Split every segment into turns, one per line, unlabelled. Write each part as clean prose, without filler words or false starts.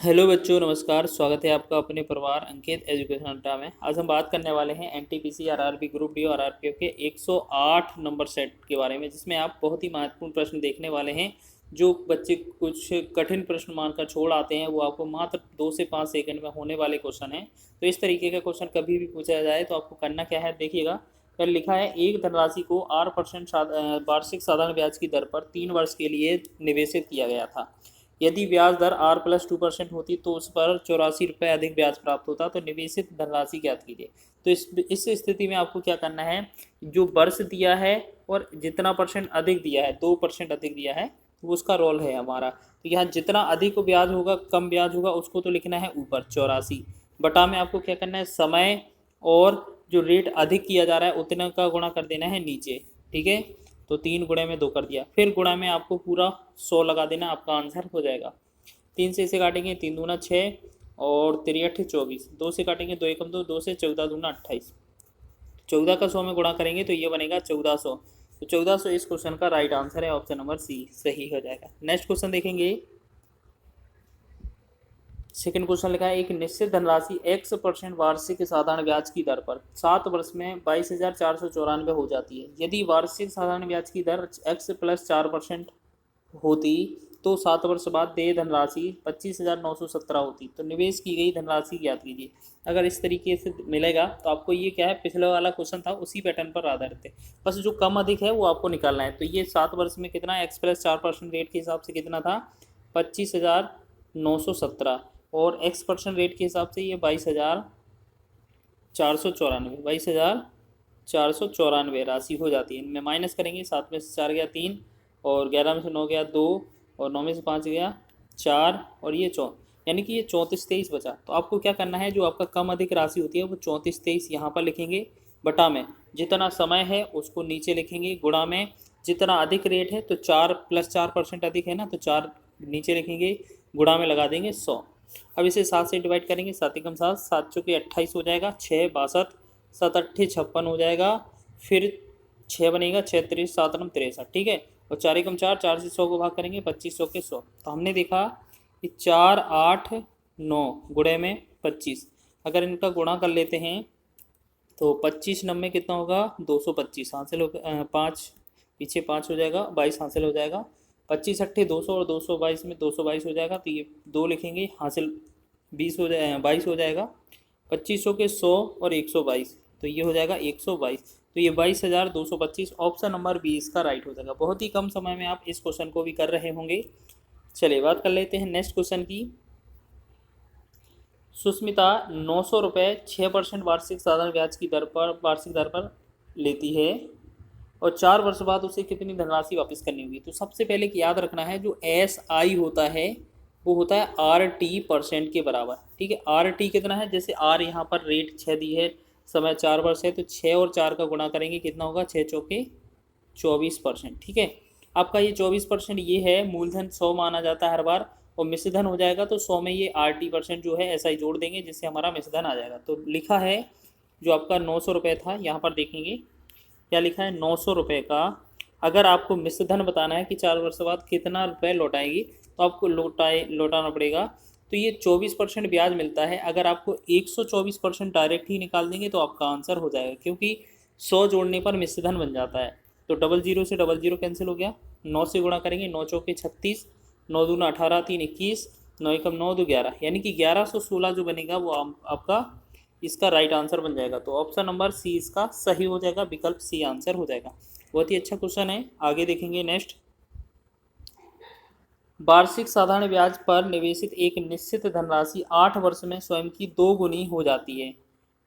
Hello बच्चों, नमस्कार। स्वागत है आपका अपने परिवार अंकित एजुकेशन अड्डा में। आज हम बात करने वाले हैं एनटीपीसी आरआरबी ग्रुप डी और आरपीएफ के 108 नंबर सेट के बारे में, जिसमें आप बहुत ही महत्वपूर्ण प्रश्न देखने वाले हैं। जो बच्चे कुछ कठिन प्रश्न मानकर छोड़ आते हैं वो आपको मात्र 2 से 5 सेकंड में होने वाले क्वेश्चन हैं। तो इस तरीके का क्वेश्चन कभी भी पूछा जाए तो आपको करना क्या है, देखिएगा। पर लिखा है एक धनराशि को 8% वार्षिक साधारण ब्याज की दर पर 3 वर्ष के लिए निवेशित किया गया था। यदि ब्याज दर R+2% होती तो उस पर 84 रुपये अधिक ब्याज प्राप्त होता। तो निवेशित धनराशि ज्ञात कीजिए। तो इस स्थिति में आपको क्या करना है, जो वर्ष दिया है और जितना परसेंट अधिक दिया है, 2% अधिक दिया है, वो उसका रोल है हमारा। तो यहाँ जितना अधिक ब्याज होगा, कम ब्याज होगा, उसको तो लिखना है ऊपर 84 बटा में आपको क्या करना है, समय और जो रेट अधिक किया जा रहा है उतना का गुणा कर देना है नीचे। ठीक है, तो 3 गुणे में 2 कर दिया, फिर गुणा में आपको पूरा 100 लगा देना, आपका आंसर हो जाएगा। 3 से इसे काटेंगे, 3 दूना 6 और 3 8 24, 2 से काटेंगे 2 एकम 2, 2 से 14 दूना 28, 14 का 100 में गुणा करेंगे तो ये बनेगा 1400। तो 1400 इस क्वेश्चन का राइट आंसर है, ऑप्शन नंबर सी सही हो जाएगा। नेक्स्ट क्वेश्चन देखेंगे। सेकंड क्वेश्चन लिखा है एक निश्चित धनराशि X% वार्षिक साधारण ब्याज की दर पर 7 वर्ष में 22,494 हो जाती है। यदि वार्षिक साधारण ब्याज की दर X+4% होती तो 7 वर्ष बाद देय धनराशि 25,917 होती। तो निवेश की गई धनराशि ज्ञात कीजिए। अगर इस तरीके से मिलेगा तो आपको ये क्या है, पिछले वाला क्वेश्चन था उसी पैटर्न पर आधारित है, बस जो कम अधिक है वो आपको निकालना है। तो ये 7 वर्ष में कितना, X+4% रेट के हिसाब से कितना था, 25,917, और X% रेट के हिसाब से ये 22,494 राशि हो जाती है। इनमें माइनस करेंगे, 7 में से 4 गया 3, और 11 में से 9 गया 2, और 9 में से 5 गया 4, और ये यानी कि ये 34-23 बचा। तो आपको क्या करना है, जो आपका कम अधिक राशि होती है वो 34-23 यहाँ पर लिखेंगे, बटा में जितना समय है उसको नीचे लिखेंगे, गुणा में जितना अधिक रेट है तो 4+4% अधिक है ना, तो 4 नीचे लिखेंगे, गुणा में लगा देंगे 100। अब इसे 7 से डिवाइड करेंगे, 7 एकम 7, 7 चौके 28 हो जाएगा, 6 62, 7 अट्ठे 56 हो जाएगा, फिर 6 बनेगा, 6 30, 7 नम 63। ठीक है, और 4 एकम 4, 4 से 100 को भाग करेंगे, 2500 के 100। तो हमने देखा कि 4 8 9 गुणे में 25, अगर इनका गुणा कर लेते हैं तो 25 नम में कितना होगा, 225 हासिल हो, 5 पीछे 5 हो जाएगा, 22 हासिल हो जाएगा, 25 अट्ठे 200 और 222 में 222 हो जाएगा, तो ये 2 लिखेंगे, हासिल 20 हो जाए 22 हो जाएगा, 2500 के 100 और 122, तो ये हो जाएगा 122। तो ये 22,225 ऑप्शन नंबर 20 का राइट हो जाएगा। बहुत ही कम समय में आप इस क्वेश्चन को भी कर रहे होंगे। चलिए बात कर लेते हैं नेक्स्ट क्वेश्चन की। सुस्मिता 900 रुपये 6% वार्षिक साधारण ब्याज की वार्षिक दर पर लेती है और 4 वर्ष बाद उसे कितनी धनराशि वापस करनी होगी। तो सबसे पहले याद रखना है, जो SI होता है वो होता है RT% के बराबर। ठीक है, RT कितना है, जैसे R यहाँ पर रेट 6 दी है, समय 4 वर्ष है, तो 6 और 4 का गुणा करेंगे, कितना होगा, 6 चौके 24%। ठीक है, आपका ये 24% ये है, मूलधन 100 माना जाता है हर बार, और मिश्रधन हो जाएगा तो 100 में ये RT% जो है SI जोड़ देंगे, जिससे हमारा मिश्रधन आ जाएगा। तो लिखा है जो आपका 900 रुपये था, यहाँ पर देखेंगे क्या लिखा है, 900 रुपये का अगर आपको मिश्रधन बताना है कि 4 वर्ष बाद कितना रुपये लौटाएगी, तो आपको लौटाना पड़ेगा। तो ये 24% ब्याज मिलता है। अगर आपको 124% डायरेक्ट ही निकाल देंगे तो आपका आंसर हो जाएगा, क्योंकि 100 जोड़ने पर मिश्रधन बन जाता है। तो 00 से 00 कैंसिल हो गया, 9 से गुणा करेंगे, 9 चौके 36, 9 दूना 18, 3 21, 9 एकम 9 2 11, यानी कि 1116 जो बनेगा वो आपका इसका राइट आंसर बन जाएगा। तो ऑप्शन नंबर सी इसका सही हो जाएगा, विकल्प सी आंसर हो जाएगा। बहुत ही अच्छा क्वेश्चन है, आगे देखेंगे नेक्स्ट। वार्षिक साधारण ब्याज पर निवेशित एक निश्चित धनराशि 8 वर्ष में स्वयं की 2 गुनी हो जाती है,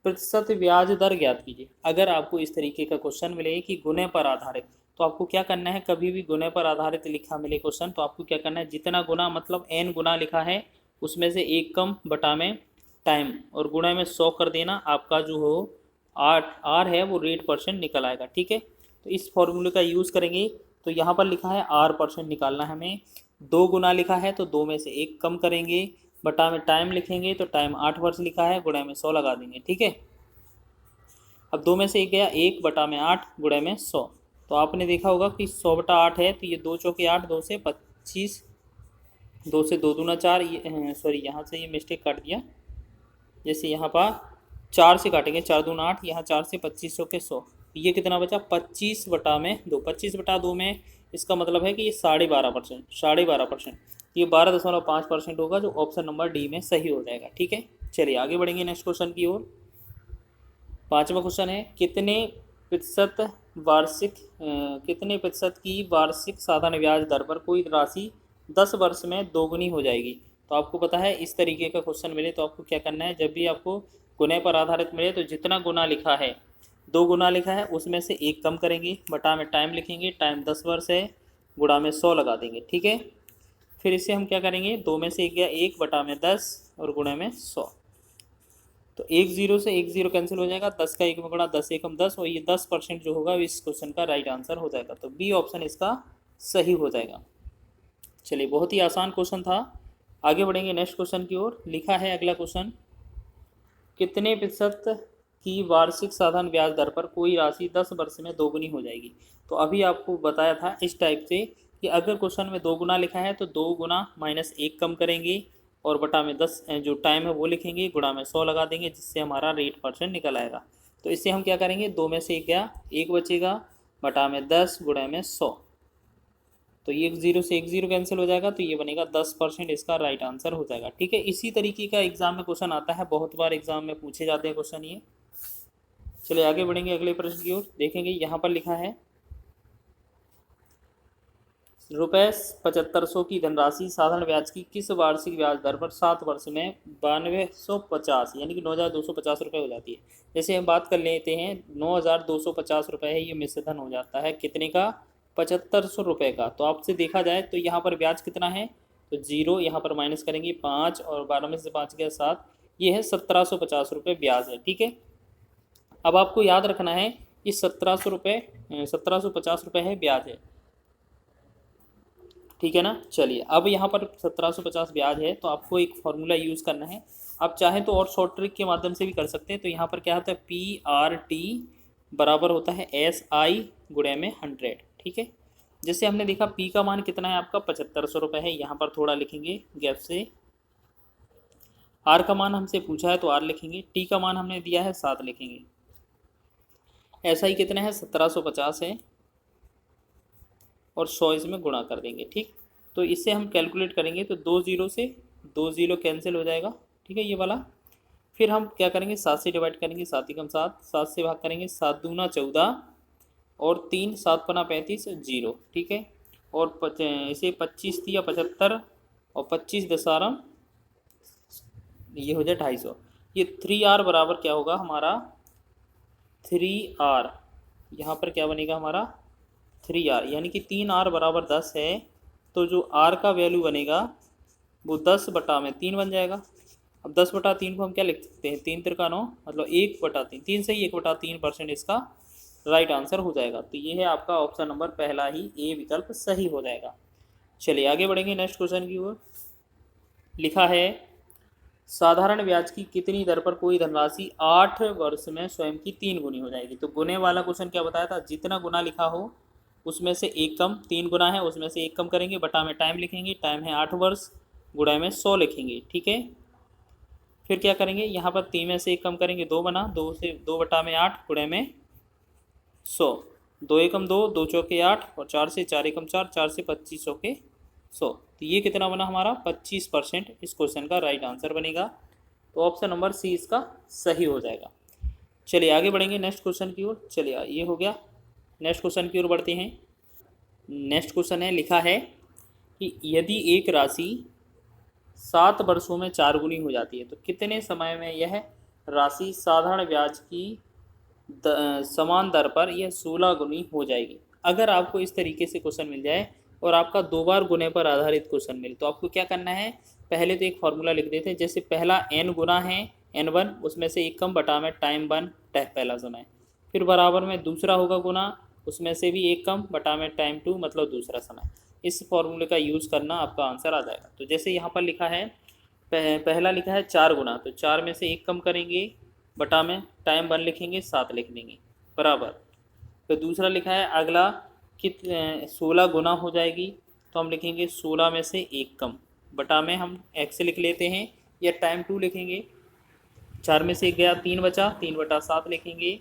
प्रतिशत ब्याज दर ज्ञात कीजिए। अगर आपको इस तरीके का क्वेश्चन मिले कि गुने पर आधारित, तो आपको क्या करना है, कभी भी गुने पर आधारित लिखा मिले क्वेश्चन तो आपको क्या करना है, जितना गुना मतलब n गुना लिखा है उसमें से 1 कम, बटा में टाइम, और गुणा में 100 कर देना, आपका जो हो R है वो रेट परसेंट निकल आएगा। ठीक है, तो इस फॉर्मूले का यूज़ करेंगे। तो यहाँ पर लिखा है R% निकालना है हमें, 2 गुना लिखा है तो 2 में से 1 कम करेंगे, बटा में टाइम लिखेंगे, तो टाइम 8 वर्ष लिखा है, गुणा में 100 लगा देंगे। ठीक है, अब 2 में से 1 गया, 1 बटा में 8 गुणा में 100। तो आपने देखा होगा कि 100 बटा 8 है, तो ये 2 चौके 8, 2 से 25 2 से 2 दूना 4, ये सॉरी यहाँ से ये मिस्टेक काट दिया। जैसे यहाँ पर 4 से काटेंगे, 4 दूना 8, यहाँ 4 से 2500 के 100, ये कितना बचा 25/2। 25/2 में इसका मतलब है कि ये 12.5%, 12.5%, ये 12.5% होगा, जो ऑप्शन नंबर डी में सही हो जाएगा। ठीक है, चलिए आगे बढ़ेंगे नेक्स्ट क्वेश्चन की ओर। 5वां क्वेश्चन है, कितने प्रतिशत की वार्षिक साधारण ब्याज दर पर कोई राशि 10 वर्ष में दोगुनी हो जाएगी। तो आपको पता है इस तरीके का क्वेश्चन मिले तो आपको क्या करना है, जब भी आपको गुने पर आधारित मिले तो जितना गुना लिखा है, 2 गुना लिखा है, उसमें से 1 कम करेंगे, बटा में टाइम लिखेंगे, टाइम 10 वर्ष है, गुणा में 100 लगा देंगे। ठीक है, फिर इसे हम क्या करेंगे, 2 में से 1 गया 1, बटा में 10 और गुणे में 100। तो 1 0 से 1 0 कैंसिल हो जाएगा, 10 का 1 में गुणा, 10 एकम 10, और ये 10% जो होगा इस क्वेश्चन का राइट आंसर हो जाएगा। तो बी ऑप्शन इसका सही हो जाएगा। चलिए, बहुत ही आसान क्वेश्चन था। आगे बढ़ेंगे नेक्स्ट क्वेश्चन की ओर। लिखा है अगला क्वेश्चन, कितने प्रतिशत की वार्षिक साधारण ब्याज दर पर कोई राशि 10 वर्ष में दोगुनी हो जाएगी। तो अभी आपको बताया था इस टाइप से कि अगर क्वेश्चन में 2 गुना लिखा है तो 2 गुना -1 कम करेंगे और बटा में 10 जो टाइम है वो लिखेंगे, गुणा में 100 लगा देंगे, जिससे हमारा रेट % निकल आएगा। तो इससे हम क्या करेंगे, 2 में से 1 गया 1 बचेगा, बटा में 10 गुणा में 100। तो ये 0 से 1 0 कैंसिल हो जाएगा, तो ये बनेगा 10%, इसका राइट आंसर हो जाएगा। ठीक है, इसी तरीके का एग्जाम में क्वेश्चन आता है, बहुत बार एग्जाम में पूछे जाते हैं क्वेश्चन ये। चलिए आगे बढ़ेंगे अगले प्रश्न की ओर। देखेंगे यहाँ पर लिखा है, ₹7500 की धनराशि साधारण ब्याज की किस वार्षिक ब्याज दर पर 7 वर्ष में 9250 यानी कि 9250 रुपये हो जाती है। जैसे हम बात कर लेते हैं, 9250 रुपये है, ये मिश्र धन हो जाता है कितने का, 7500 रुपये का। तो आपसे देखा जाए तो यहाँ पर ब्याज कितना है, तो 0 यहाँ पर माइनस करेंगे 5, और 12 में से 5 गया 7, ये है 1750 रुपये ब्याज है। ठीक है, अब आपको याद रखना है कि 1750 रुपये है ब्याज है। ठीक है ना। चलिए, अब यहाँ पर 1750 ब्याज है, तो आपको एक फार्मूला यूज़ करना है। आप चाहें तो और शॉर्ट ट्रिक के माध्यम से भी कर सकते हैं। तो यहाँ पर क्या होता है, PRT बराबर होता है SI गुणे में 100। ठीक है, जैसे हमने देखा P का मान कितना है आपका, 7500 रुपये है, यहाँ पर थोड़ा लिखेंगे गैप से। R का मान हमसे पूछा है तो R लिखेंगे, T का मान हमने दिया है 7 लिखेंगे, SI कितना है 1750 है, और 100 इसमें गुणा कर देंगे। ठीक, तो इससे हम कैलकुलेट करेंगे तो 2 0 से 2 0 कैंसिल हो जाएगा। ठीक है, ये वाला। फिर हम क्या करेंगे, 7 से डिवाइड करेंगे, 7 एकम 7, 7 से भाग करेंगे, 7 दूना 14 और 3, 7 पना 35, 0। ठीक है, और इसे 25 या 75 और 25 दशारम ये हो जाए 250। ये 3R बराबर क्या होगा हमारा, 3R, यहाँ पर क्या बनेगा हमारा 3R, यानी कि 3R बराबर 10 है। तो जो R का वैल्यू बनेगा वो 10 बटा में 3 बन जाएगा। अब 10 बटा 3 को हम क्या लिख सकते हैं, 3 त्रिका 9, मतलब 1 बटा 3, 3 से ही 1 बटा 3% इसका राइट आंसर हो जाएगा। तो ये है आपका ऑप्शन नंबर पहला ही, ए विकल्प सही हो जाएगा। चलिए आगे बढ़ेंगे नेक्स्ट क्वेश्चन की ओर। लिखा है, साधारण ब्याज की कितनी दर पर कोई धनराशि 8 वर्ष में स्वयं की 3 गुनी हो जाएगी। तो गुने वाला क्वेश्चन क्या बताया था, जितना गुना लिखा हो उसमें से 1 कम, 3 गुना है उसमें से 1 कम करेंगे, बटा में टाइम लिखेंगे, टाइम है 8 वर्ष, गुणा में 100 लिखेंगे। ठीक है, फिर क्या करेंगे, यहाँ पर 3 में से 1 कम करेंगे, 2 बना, 2 से 2 बटा में 8, गुणे में 100, 2 एकम 2, 2 चौके 8, और 4 से 4 एकम 4, 4 से 2500 के 100। तो ये कितना बना हमारा 25%, इस क्वेश्चन का राइट आंसर बनेगा। तो ऑप्शन नंबर सी इसका सही हो जाएगा। चलिए आगे बढ़ेंगे नेक्स्ट क्वेश्चन की ओर। चलिए, ये हो गया, नेक्स्ट क्वेश्चन की ओर बढ़ते हैं। नेक्स्ट क्वेश्चन है, लिखा है कि यदि एक राशि 7 वर्षों में 4 गुनी हो जाती है तो कितने समय में यह राशि साधारण ब्याज की समान दर पर यह 16 गुनी हो जाएगी। अगर आपको इस तरीके से क्वेश्चन मिल जाए और आपका 2 बार गुने पर आधारित क्वेश्चन मिले तो आपको क्या करना है, पहले तो एक फार्मूला लिख देते हैं। जैसे पहला n गुना है n1, उसमें से 1 कम, बटा में टाइम 1 पहला समय, फिर बराबर में दूसरा होगा गुना, उसमें से भी 1 कम, बटा में टाइम 2 मतलब दूसरा समय। इस फॉर्मूले का यूज़ करना, आपका आंसर आ जाएगा। तो जैसे यहाँ पर लिखा है, पहला लिखा है 4 गुना, तो 4 में से 1 कम करेंगे, बटा में टाइम 1 लिखेंगे, 7 लिख देंगे, बराबर। तो दूसरा लिखा है अगला कि 16 गुना हो जाएगी, तो हम लिखेंगे 16 में से 1 कम, बटा में हम x लिख लेते हैं या टाइम 2 लिखेंगे। 4 में से 1 गया 3 बचा, 3/7 लिखेंगे।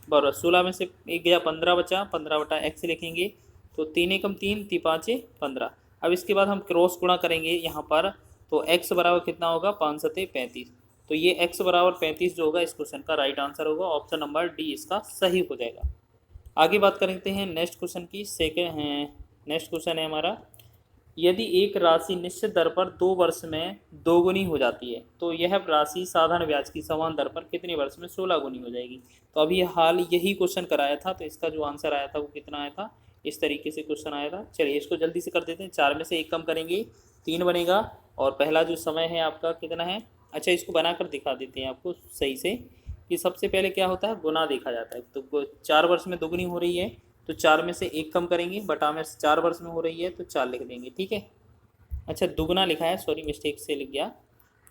बराबर 16 में से 1 गया 15 बचा, 15/x लिखेंगे। तो 3 एकम 3, 3 5 15। अब इसके बाद हम क्रॉस गुणा करेंगे यहाँ पर, तो x बराबर कितना होगा 5 7 35। तो ये x बराबर 35 जो होगा इस क्वेश्चन का राइट आंसर होगा। ऑप्शन नंबर डी इसका सही हो जाएगा। आगे बात करते हैं नेक्स्ट क्वेश्चन की। नेक्स्ट क्वेश्चन है हमारा, यदि एक राशि निश्चित दर पर 2 वर्ष में दोगुनी हो जाती है तो यह राशि साधारण ब्याज की समान दर पर कितने वर्ष में 16 गुनी हो जाएगी। तो अभी हाल यही क्वेश्चन कराया था, तो इसका जो आंसर आया था वो कितना आया था, इस तरीके से क्वेश्चन आया था। चलिए इसको जल्दी से कर देते हैं। 4 में से 1 कम करेंगे 3 बनेगा, और पहला जो समय है आपका कितना है। अच्छा इसको बनाकर दिखा देते हैं आपको सही से कि सबसे पहले क्या होता है, गुना देखा जाता है। तो 4 वर्ष में दोगुनी हो रही है तो 4 में से 1 कम करेंगे, बटा में 4 वर्ष में हो रही है तो 4 लिख देंगे, ठीक है। अच्छा दुगुना लिखा है, सॉरी मिस्टेक से लिख गया,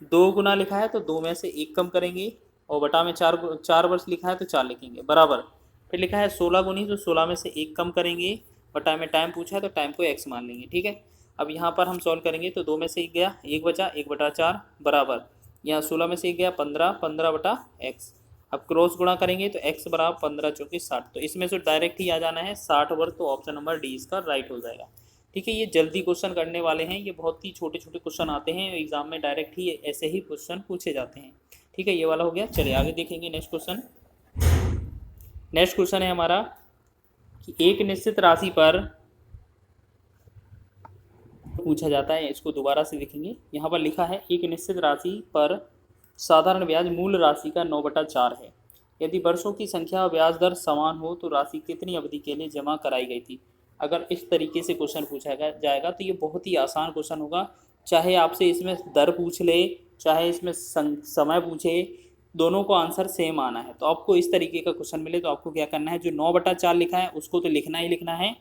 2 गुना लिखा है तो 2 में से 1 कम करेंगे, और बटा में 4 वर्ष लिखा है तो 4 लिखेंगे बराबर। फिर लिखा है 16 गुनी, तो 16 में से 1 कम करेंगे, बटा में टाइम पूछा है तो टाइम को x मान लेंगे, ठीक है। अब यहाँ पर हम सॉल्व करेंगे तो 2 में से 1 गया 1 बचा, 1/4 बराबर, यहाँ 16 में से 1 गया 15, 15/x। अब क्रॉस गुणा करेंगे तो x बराबर 15 चौके 60। तो इसमें से डायरेक्ट ही आ जाना है 60 वर्ष, तो ऑप्शन नंबर डी इसका राइट हो जाएगा, ठीक है। ये जल्दी क्वेश्चन करने वाले हैं, ये बहुत ही छोटे छोटे क्वेश्चन आते हैं एग्जाम में, डायरेक्ट ही ऐसे ही क्वेश्चन पूछे जाते हैं, ठीक है। ये वाला हो गया। चलिए आगे देखेंगे नेक्स्ट क्वेश्चन। नेक्स्ट क्वेश्चन है हमारा कि एक निश्चित राशि पर पूछा जाता है, इसको दोबारा से देखेंगे। यहाँ पर लिखा है एक निश्चित राशि पर साधारण ब्याज मूल राशि का 9/4 है। यदि वर्षों की संख्या और ब्याज दर समान हो तो राशि कितनी अवधि के लिए जमा कराई गई थी। अगर इस तरीके से क्वेश्चन पूछा जाएगा तो ये बहुत ही आसान क्वेश्चन होगा। चाहे आपसे इसमें दर पूछ ले, चाहे इसमें समय पूछे, दोनों को आंसर सेम आना है। तो आपको इस तरीके का क्वेश्चन मिले तो आपको क्या करना है, जो 9/4 लिखा है उसको तो लिखना ही लिखना है,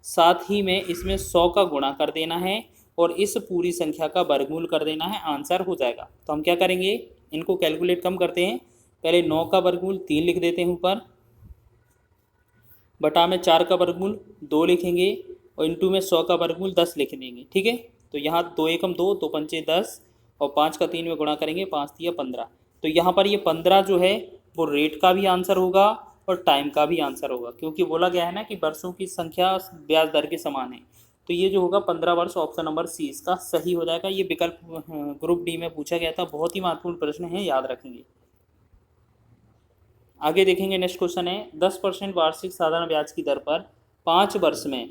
साथ ही में इसमें 100 का गुणा कर देना है और इस पूरी संख्या का वर्गमूल कर देना है, आंसर हो जाएगा। तो हम क्या करेंगे, इनको कैलकुलेट कम करते हैं। पहले 9 का वर्गमूल 3 लिख देते हैं ऊपर, बटा में 4 का वर्गमूल 2 लिखेंगे, और इंटू में 100 का वर्गमूल 10 लिख देंगे, ठीक है। तो यहाँ 2 एकम 2, 2 पंचे 10, और 5 का 3 में गुणा करेंगे, 5 तिया 15। तो यहाँ पर ये 15 जो है वो रेट का भी आंसर होगा और टाइम का भी आंसर होगा, क्योंकि बोला गया है ना कि वर्षों की संख्या ब्याज दर के समान है। तो ये जो होगा 15 वर्ष, ऑप्शन नंबर सी इसका सही हो जाएगा। ये विकल्प ग्रुप डी में पूछा गया था, बहुत ही महत्वपूर्ण प्रश्न है, याद रखेंगे। आगे देखेंगे नेक्स्ट क्वेश्चन है 10% वार्षिक साधारण ब्याज की दर पर 5 वर्ष में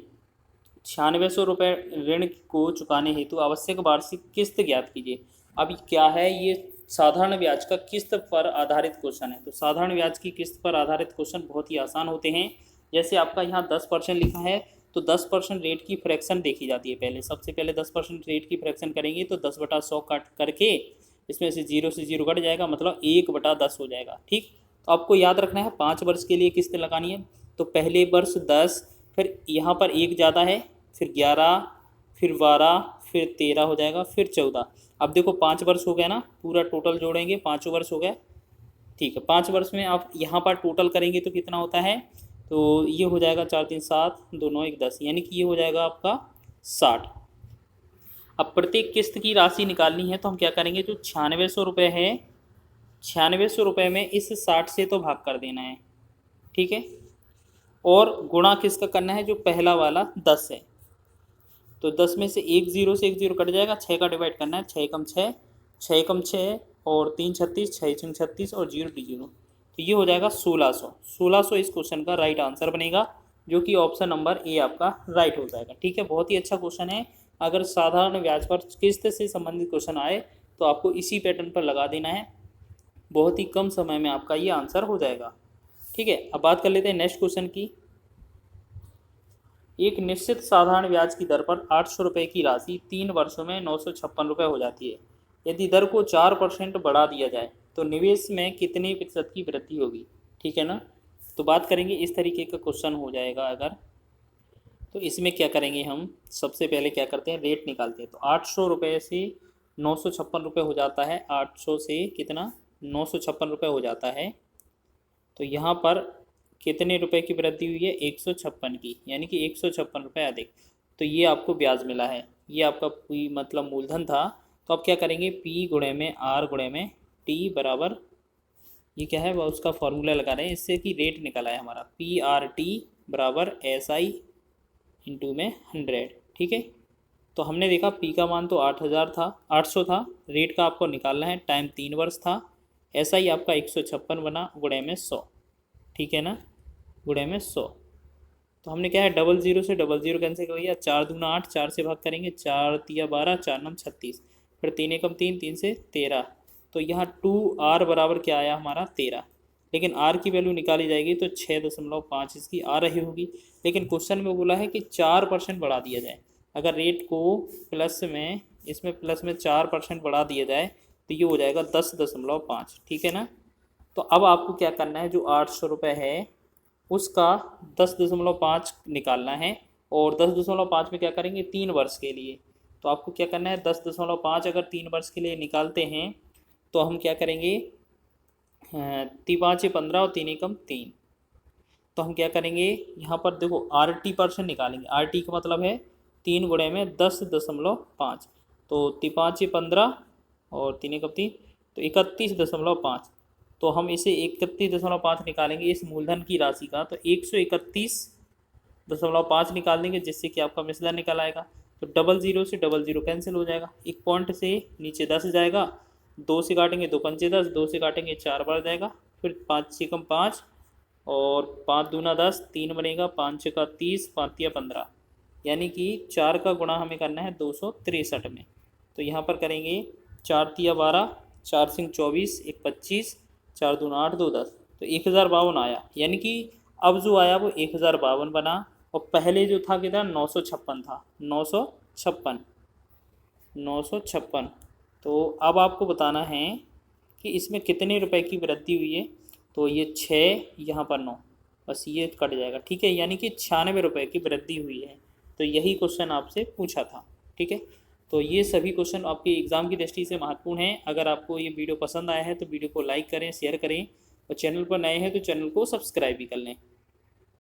9600 रुपये ऋण को चुकाने हेतु आवश्यक वार्षिक किस्त ज्ञात कीजिए। अब क्या है, ये साधारण ब्याज का किस्त पर आधारित क्वेश्चन है। तो साधारण ब्याज की किस्त पर आधारित क्वेश्चन बहुत ही आसान होते हैं। जैसे आपका यहाँ 10% लिखा है तो 10% रेट की फ्रैक्शन देखी जाती है। पहले सबसे पहले 10% रेट की फ्रैक्शन करेंगे तो 10/100 काट करके इसमें से 0 से 0 कट जाएगा, मतलब 1/10 हो जाएगा, ठीक। तो आपको याद रखना है 5 वर्ष के लिए किस्त लगानी है। तो पहले वर्ष 10, फिर यहाँ पर 1 ज़्यादा है, फिर 11, फिर 12, फिर 13 हो जाएगा, फिर 14। अब देखो 5 वर्ष हो गया ना, पूरा टोटल जोड़ेंगे 5 वर्ष हो गया, ठीक है। 5 वर्ष में आप यहाँ पर टोटल करेंगे तो कितना होता है, तो ये हो जाएगा 4 3 7, 2 9 1 10, यानी कि ये हो जाएगा आपका 60। अब प्रत्येक किस्त की राशि निकालनी है तो हम क्या करेंगे, जो 9600 रुपये है, 9600 रुपये में इस 60 से तो भाग कर देना है, ठीक है। और गुणा किसका करना है, जो पहला वाला 10 है। तो 10 में से 1 0 से 1 0 कट जाएगा, 6 का डिवाइड करना है, 6 एकम 6, 6 एकम 6 और 3 36, 6 छंग 36 और 0 0। तो ये हो जाएगा 1600 इस क्वेश्चन का राइट आंसर बनेगा, जो कि ऑप्शन नंबर ए आपका राइट हो जाएगा, ठीक है। बहुत ही अच्छा क्वेश्चन है। अगर साधारण ब्याज पर किस्त से संबंधित क्वेश्चन आए तो आपको इसी पैटर्न पर लगा देना है, बहुत ही कम समय में आपका ये आंसर हो जाएगा, ठीक है। अब बात कर लेते हैं नेक्स्ट क्वेश्चन की। एक निश्चित साधारण ब्याज की दर पर 800 रुपये की राशि 3 वर्षों में 956 रुपये हो जाती है। यदि दर को 4% बढ़ा दिया जाए तो निवेश में कितने प्रतिशत की वृद्धि होगी, ठीक है ना। तो बात करेंगे इस तरीके का क्वेश्चन हो जाएगा अगर, तो इसमें क्या करेंगे, हम सबसे पहले क्या करते हैं, रेट निकालते हैं। तो 800 रुपये से 956 रुपये हो जाता है, 800 से कितना 956 रुपये हो जाता है। तो यहाँ पर कितने रुपए की वृद्धि हुई है, 156 की, यानी कि 156 रुपये अधिक। तो ये आपको ब्याज मिला है, ये आपका पी मतलब मूलधन था। तो आप क्या करेंगे, पी गुणे में आर गुणे में टी बराबर, ये क्या है वह उसका फॉर्मूला लगा रहे हैं, इससे कि रेट निकला है हमारा पी आर टी बराबर एस आई इंटू में 100। ठीक है, तो हमने देखा पी का मान तो 8000 था, 800 था, रेट का आपको निकालना है, टाइम 3 वर्ष था, एस आई आपका 156 बना गुणे में 100। ठीक है ना, गुणे में 100। तो हमने क्या है, डबल जीरो से डबल जीरो कैंसिल कर दिया, 4 दूना 8, 4 से भाग करेंगे, 4 तिया 12, 4 नम 36, फिर 3 एकम 3, 3 से 13। तो यहाँ 2r बराबर क्या आया हमारा 13, लेकिन r की वैल्यू निकाली जाएगी तो 6.5 इसकी आ रही होगी। लेकिन क्वेश्चन में बोला है कि 4% बढ़ा दिया जाए, अगर रेट को प्लस में, इसमें प्लस में 4% बढ़ा दिया जाए तो ये हो जाएगा 10.5। ठीक है ना, तो अब आपको क्या करना है, जो 800 रुपये है उसका 10.5 निकालना है, और 10.5 में क्या करेंगे 3 वर्ष के लिए। तो आपको क्या करना है, 10.5 अगर 3 वर्ष के लिए निकालते हैं तो हम क्या करेंगे, 3×5 = 15 और 3 एकम 3। तो हम क्या करेंगे, यहाँ पर देखो RT% निकालेंगे, RT का मतलब है 3 गुणे में 10.5, तो 3×5 = 15 और 3 एकम 3, तो 31.5। तो हम इसे 31.5 निकालेंगे इस मूलधन की राशि का, तो 131.5 निकाल देंगे, जिससे कि आपका मिश्रण निकल आएगा। तो डबल जीरो से डबल जीरो कैंसिल हो जाएगा, एक पॉइंट से नीचे 10 जाएगा, 2 से काटेंगे 2 पंचे 10, 2 से काटेंगे 4 बार जाएगा, फिर 5 से कम 5 और 5 दूना 10, 3 बनेगा, 5 छक्का 30, 5 तिया 15, यानी कि 4 का गुणा हमें करना है 263 में। तो यहाँ पर करेंगे 4 तिया 12, 4 सिंह 24, 1 25, 4 दूना 8, 2 10, तो 1052 आया। यानी कि अब जो आया वो 1052 बना, और पहले जो था कितना 956 था, 956। तो अब आपको बताना है कि इसमें कितने रुपए की वृद्धि हुई है। तो ये 6, यहाँ पर 9, बस ये कट जाएगा। ठीक है, यानी कि 96 रुपये की वृद्धि हुई है। तो यही क्वेश्चन आपसे पूछा था। ठीक है, तो ये सभी क्वेश्चन आपके एग्ज़ाम की दृष्टि से महत्वपूर्ण हैं। अगर आपको ये वीडियो पसंद आया है तो वीडियो को लाइक करें, शेयर करें, और चैनल पर नए हैं तो चैनल को सब्सक्राइब भी कर लें।